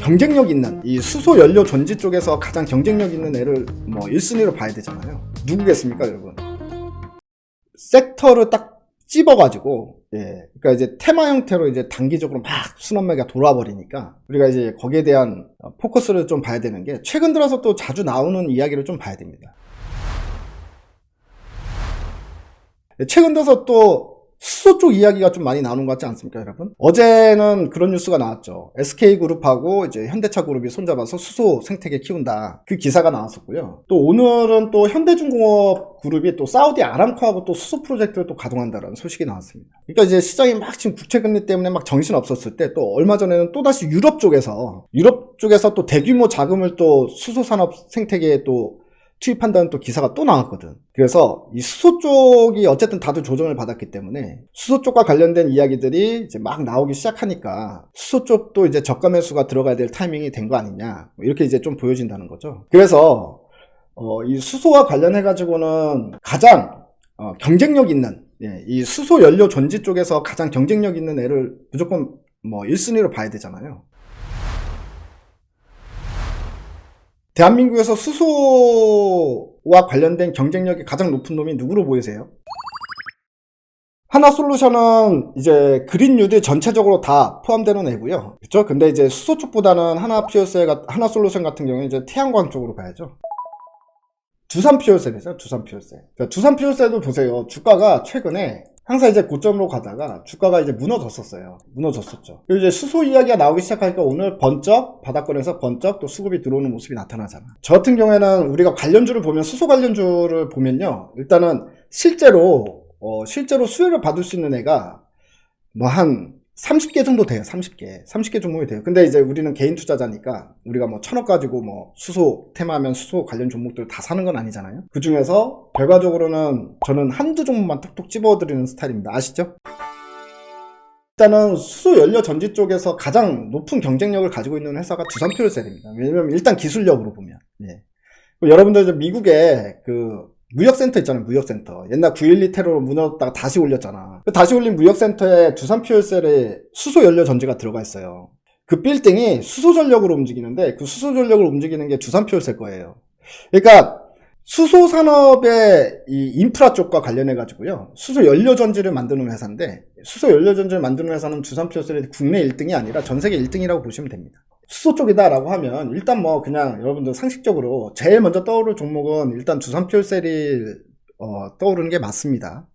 경쟁력 있는 이 수소 연료 전지 쪽에서 가장 경쟁력 있는 애를 뭐 1순위로 봐야 되잖아요. 누구겠습니까, 여러분? 섹터를 딱 찝어가지고, 그러니까 이제 테마 형태로 이제 단기적으로 막 순환매가 돌아 버리니까 우리가 이제 거기에 대한 포커스를 좀 봐야 되는 게, 최근 들어서 또 자주 나오는 이야기를 좀 봐야 됩니다. 최근 들어서 또 수소 쪽 이야기가 좀 많이 나오는 것 같지 않습니까, 여러분? 어제는 그런 뉴스가 나왔죠. SK그룹하고 이제 현대차그룹이 손잡아서 수소 생태계 키운다. 그 기사가 나왔었고요. 또 오늘은 또 현대중공업 그룹이 또 사우디 아람코하고 또 수소 프로젝트를 또 가동한다는 소식이 나왔습니다. 그러니까 이제 시장이 막 지금 국채금리 때문에 막 정신 없었을 때, 또 얼마 전에는 또 다시 유럽 쪽에서 또 대규모 자금을 또 수소 산업 생태계에 또 투입한다는 또 기사가 또 나왔거든. 그래서 이 수소 쪽이 어쨌든 다들 조정을 받았기 때문에 수소 쪽과 관련된 이야기들이 이제 막 나오기 시작하니까 수소 쪽도 이제 저가 매수가 들어가야 될 타이밍이 된 거 아니냐, 이렇게 이제 좀 보여진다는 거죠. 그래서 이 수소와 관련해 가지고는 가장 경쟁력 있는, 이 수소 연료 전지 쪽에서 가장 경쟁력 있는 애를 무조건 뭐 1순위로 봐야 되잖아요. 대한민국에서 수소와 관련된 경쟁력이 가장 높은 놈이 누구로 보이세요? 하나솔루션은 이제 그린뉴딜 전체적으로 다 포함되는 애고요. 그렇죠? 근데 이제 수소 쪽보다는 하나솔루션 같은 경우에 이제 태양광 쪽으로 가야죠. 두산퓨얼셀이죠, 두산퓨얼셀. 그러니까 두산퓨얼셀도 보세요. 주가가 최근에 항상 이제 고점으로 가다가 주가가 이제 무너졌었죠. 그리고 이제 수소 이야기가 나오기 시작하니까 오늘 번쩍 바닥권에서 번쩍 또 수급이 들어오는 모습이 나타나잖아. 저 같은 경우에는 우리가 관련주를 보면, 수소 관련주를 보면요, 일단은 실제로 수혜를 받을 수 있는 애가 뭐 한 30개 정도 돼요. 30개 종목이 돼요. 근데 이제 우리는 개인 투자자니까 우리가 뭐 1,000억 가지고 뭐 수소 테마하면 수소 관련 종목들 다 사는 건 아니잖아요. 그 중에서 결과적으로는 저는 한두 종목만 톡톡 집어드리는 스타일입니다. 아시죠? 일단은 수소 연료 전지 쪽에서 가장 높은 경쟁력을 가지고 있는 회사가 두산퓨얼셀입니다. 왜냐면 일단 기술력으로 보면. 여러분들 이제 미국에 그 무역센터 있잖아요, 무역센터. 옛날 9.12 테러로 무너졌다가 다시 올렸잖아. 다시 올린 무역센터에 두산퓨얼셀에 수소 연료 전지가 들어가 있어요. 그 빌딩이 수소 전력으로 움직이는데, 그 수소 전력을 움직이는 게 두산퓨얼셀 거예요. 그러니까 수소 산업의 이 인프라 쪽과 관련해 가지고요, 수소 연료 전지를 만드는 회사인데, 수소 연료 전지를 만드는 회사는 두산퓨얼셀이 국내 1등이 아니라 전 세계 1등이라고 보시면 됩니다. 수소 쪽이다라고 하면 일단 뭐 그냥 여러분들 상식적으로 제일 먼저 떠오를 종목은 일단 두산퓨얼셀이 떠오르는 게 맞습니다.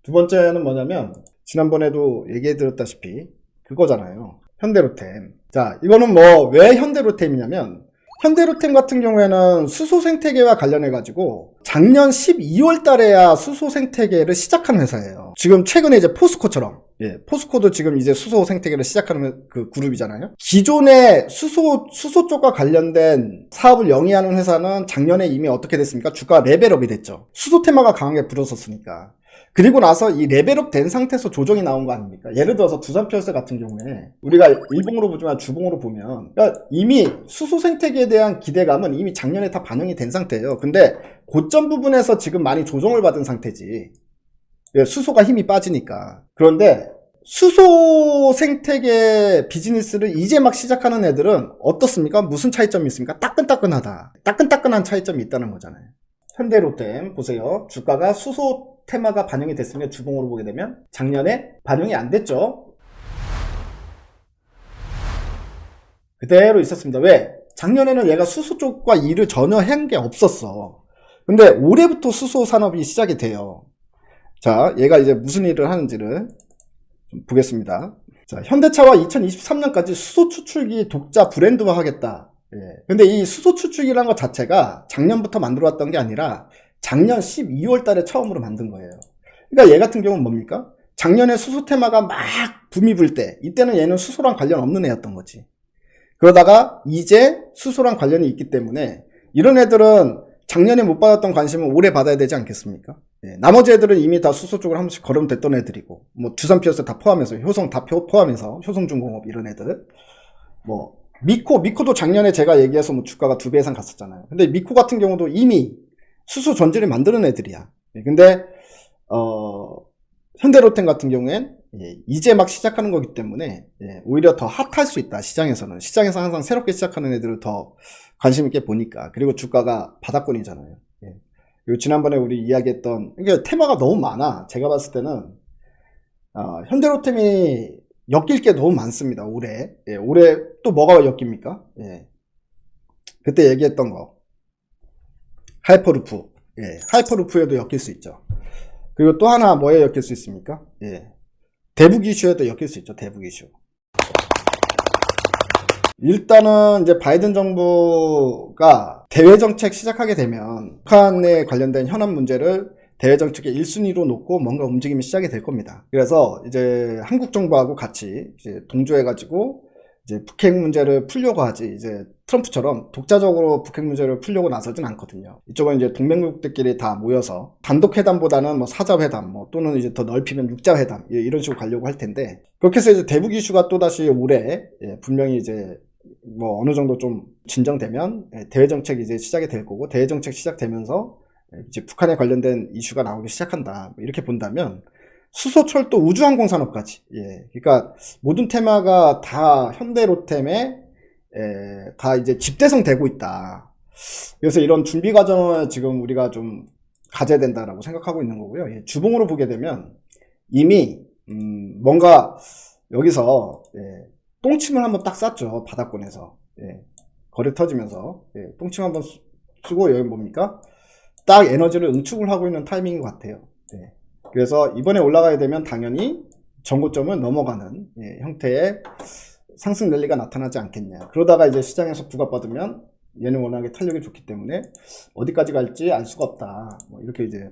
두 번째는 뭐냐면, 지난번에도 얘기해 드렸다시피 그거잖아요, 현대로템. 자, 이거는 뭐 왜 현대로템이냐면, 현대로템 같은 경우에는 수소 생태계와 관련해 가지고 작년 12월 달에야 수소 생태계를 시작한 회사예요. 지금 최근에 이제 포스코처럼, 포스코도 지금 이제 수소 생태계를 시작하는 그 그룹이잖아요. 기존의 수소 쪽과 관련된 사업을 영위하는 회사는 작년에 이미 어떻게 됐습니까? 주가 레벨업이 됐죠. 수소 테마가 강하게 불었었으니까. 그리고 나서 이 레벨업 된 상태에서 조정이 나온 거 아닙니까? 예를 들어서 두산퓨얼셀 같은 경우에 우리가 일봉으로 보지만 주봉으로 보면, 그러니까 이미 수소 생태계에 대한 기대감은 이미 작년에 다 반영이 된 상태예요. 근데 고점 부분에서 지금 많이 조정을 받은 상태지. 수소가 힘이 빠지니까. 그런데 수소 생태계 비즈니스를 이제 막 시작하는 애들은 어떻습니까? 무슨 차이점이 있습니까? 따끈따끈하다. 따끈따끈한 차이점이 있다는 거잖아요. 현대로템 보세요. 주가가 수소 테마가 반영이 됐으면, 주봉으로 보게 되면 작년에 반영이 안 됐죠. 그대로 있었습니다. 왜? 작년에는 얘가 수소 쪽과 일을 전혀 한 게 없었어. 근데 올해부터 수소 산업이 시작이 돼요. 자, 얘가 이제 무슨 일을 하는지를 좀 보겠습니다. 자, 현대차와 2023년까지 수소 추출기 독자 브랜드화 하겠다. 근데 이 수소 추출기라는 것 자체가 작년부터 만들어 왔던 게 아니라 작년 12월 달에 처음으로 만든 거예요. 그러니까 얘 같은 경우는 뭡니까? 작년에 수소 테마가 막 붐이 불 때, 이때는 얘는 수소랑 관련 없는 애였던 거지. 그러다가 이제 수소랑 관련이 있기 때문에 이런 애들은 작년에 못 받았던 관심은 올해 받아야 되지 않겠습니까? 나머지 애들은 이미 다 수소 쪽으로 한 번씩 거름됐던 애들이고, 뭐 두산퓨얼셀 다 포함해서, 효성 다 포함해서, 효성중공업 이런 애들, 뭐 미코도 작년에 제가 얘기해서 뭐 주가가 2배 이상 갔었잖아요. 근데 미코 같은 경우도 이미 수소 전지를 만드는 애들이야. 근데 현대로템 같은 경우엔 예, 이제 막 시작하는 거기 때문에 예, 오히려 더 핫할 수 있다. 시장에서는. 시장에서 항상 새롭게 시작하는 애들을 더 관심 있게 보니까. 그리고 주가가 바닥권이잖아요. 예. 그리고 지난번에 우리 이야기했던 이게 테마가 너무 많아. 제가 봤을 때는 현대로템이 엮일 게 너무 많습니다. 올해. 예, 올해 또 뭐가 엮입니까? 예. 그때 얘기했던 거. 하이퍼루프. 예, 하이퍼루프에도 엮일 수 있죠. 그리고 또 하나 뭐에 엮일 수 있습니까? 예. 대북 이슈에도 엮일 수 있죠. 대북 이슈. 일단은 이제 바이든 정부가 대외 정책 시작하게 되면 북한에 관련된 현안 문제를 대외 정책의 1순위로 놓고 뭔가 움직임이 시작이 될 겁니다. 그래서 이제 한국 정부하고 같이 이제 동조해가지고 이제 북핵 문제를 풀려고 하지, 이제 트럼프처럼 독자적으로 북핵 문제를 풀려고 나서진 않거든요. 이쪽은 이제 동맹국들끼리 다 모여서 단독 회담보다는 뭐 사자회담, 뭐 또는 이제 더 넓히면 육자회담, 이런 식으로 가려고 할 텐데, 그렇게 해서 이제 대북 이슈가 또다시 올해 분명히 이제 뭐 어느 정도 좀 진정되면 대외 정책이 이제 시작이 될 거고, 대외 정책 시작되면서 이제 북한에 관련된 이슈가 나오기 시작한다, 이렇게 본다면 수소, 철도, 우주항공 산업까지, 예, 그러니까 모든 테마가 다 현대로템에 다 이제 집대성 되고 있다. 그래서 이런 준비 과정을 지금 우리가 좀 가져야 된다라고 생각하고 있는 거고요. 예, 주봉으로 보게 되면 이미 뭔가 여기서 똥침을 한번 딱 쌌죠. 바닥권에서. 예, 거래 터지면서 똥침 한번 쓰고, 여기 뭡니까? 딱 에너지를 응축을 하고 있는 타이밍인 것 같아요. 예. 그래서 이번에 올라가야 되면 당연히 전고점을 넘어가는 형태의 상승 랠리가 나타나지 않겠냐. 그러다가 이제 시장에서 부각받으면 얘는 워낙에 탄력이 좋기 때문에 어디까지 갈지 알 수가 없다. 뭐 이렇게 이제